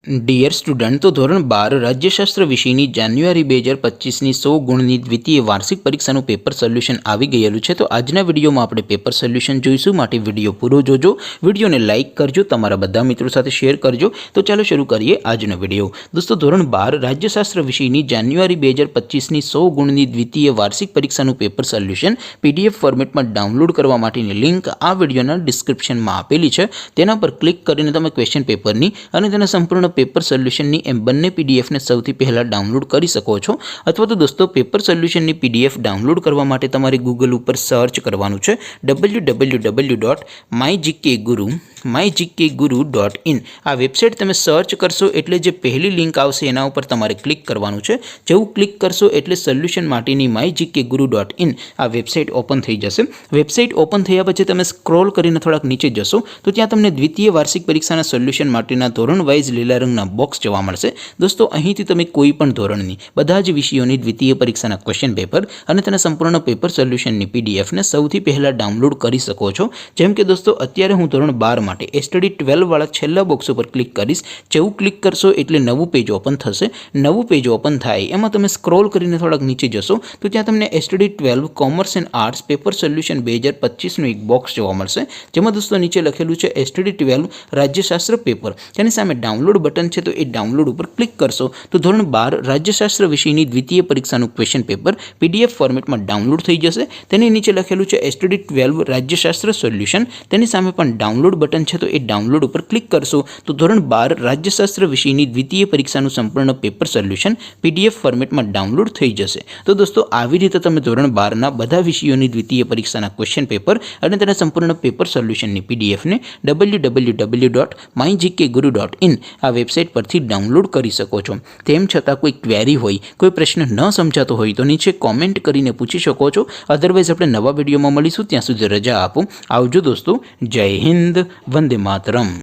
Dear student, તો ધોરણ 12 રાજ્યશાસ્ત્ર વિષયની જાન્યુઆરી 2025ની 100 ગુણની દ્વિતીય વાર્ષિક પરીક્ષાનું પેપર સોલ્યુશન આવી ગયેલું છે। તો આજના વિડીયોમાં આપણે પેપર સોલ્યુશન જોઈશું, માટે વિડીયો પૂરો જોજો, વિડીયોને લાઇક કરજો, તમારા બધા મિત્રો સાથે શેર કરજો। તો ચાલો શરૂ કરીએ આજનો વિડીયો। દોસ્તો, ધોરણ 12 રાજ્યશાસ્ત્ર વિષયની જાન્યુઆરી 2025ની 100 ગુણની દ્વિતીય વાર્ષિક પરીક્ષાનું પેપર સોલ્યુશન PDF ફોર્મેટમાં ડાઉનલોડ કરવા માટેની લિંક આ વિડીયોના ડિસ્ક્રિપ્શનમાં આપેલી છે। તેના પર ક્લિક કરીને તમે ક્વેશ્ચન પેપરની અને તેના સંપૂર્ણ પેપર સોલ્યુશનની એમ બંને પીડીએફને સૌથી પહેલાં ડાઉનલોડ કરી શકો છો। અથવા તો દોસ્તો, પેપર સોલ્યુશનની PDF ડાઉનલોડ કરવા માટે તમારે ગૂગલ ઉપર સર્ચ કરવાનું છે www.mygkguru.in। આ વેબસાઇટ તમે સર્ચ કરશો એટલે જે પહેલી લિંક આવશે એના ઉપર તમારે ક્લિક કરવાનું છે। જેવું ક્લિક કરશો એટલે સોલ્યુશન માટેની mygkguru.in આ વેબસાઇટ ઓપન થઈ જશે। વેબસાઇટ ઓપન થયા પછી તમે સ્ક્રોલ કરીને થોડાક નીચે જશો તો ત્યાં તમને દ્વિતીય વાર્ષિક પરીક્ષાના સોલ્યુશન માટેના ધોરણ વાઇઝ લીલા રંગના બોક્સ જોવા મળશે। દોસ્તો, અહીંથી તમે કોઈ પણ ધોરણની બધા જ વિષયોની દ્વિતીય પરીક્ષાના ક્વેશ્ચન પેપર અને તેના સંપૂર્ણ પેપર સોલ્યુશનની પીડીએફને સૌથી પહેલાં ડાઉનલોડ કરી શકો છો। જેમ કે દોસ્તો, અત્યારે હું ધોરણ 12 માટે STD 12 વાળા છેલ્લા બોક્સ ઉપર ક્લિક કરીશ। જેવું ક્લિક કરશો એટલે નવું પેજ ઓપન થશે। નવું પેજ ઓપન થાય એમાં તમે સ્ક્રોલ કરીને થોડાક નીચે જશો તો ત્યાં તમને STD 12 commerce and arts paper solution 2025નું એક બોક્સ જોવા મળશે। જેમાં દોસ્તો નીચે લખેલું છે STD 12 રાજ્યશાસ્ત્ર પેપર। તેની સામે ડાઉનલોડ બટન છે, તો એ ડાઉનલોડ ઉપર ક્લિક કરશો તો ધોરણ 12 રાજ્યશાસ્ત્ર વિષયની દ્વિતીય પરીક્ષાનું ક્વેશ્ચન પેપર PDF ફોર્મેટમાં ડાઉનલોડ થઈ જશે। તેની નીચે લખેલું છે STD 12 રાજ્યશાસ્ત્ર સોલ્યુશન। તેની સામે પણ ડાઉનલોડ બટન છે, તો એ ડાઉનલોડ ઉપર ક્લિક કરશો તો ધોરણ 12 રાજ્યશાસ્ત્ર વિષયની દ્વિતીય પરીક્ષાનું સંપૂર્ણ પેપર સોલ્યુશન PDF ફોર્મેટમાં ડાઉનલોડ થઈ જશે। તો દોસ્તો, આવી રીતે તમે ધોરણ 12ના બધા વિષયોની દ્વિતીય પરીક્ષાના ક્વેશ્ચન પેપર અને તેના સંપૂર્ણ પેપર સોલ્યુશનની PDFને www.mygkguru.in આ વેબસાઇટ પરથી ડાઉનલોડ કરી શકો છો। તેમ છતાં કોઈ ક્વેરી હોય, કોઈ પ્રશ્ન ન સમજાતો હોય તો નીચે કોમેન્ટ કરીને પૂછી શકો છો। અધરવાઇઝ આપણે નવા વિડીયોમાં મળીશું, ત્યાં સુધી રજા આપો। આવજો દોસ્તો, જય હિન્દ, વંદે માતરમ।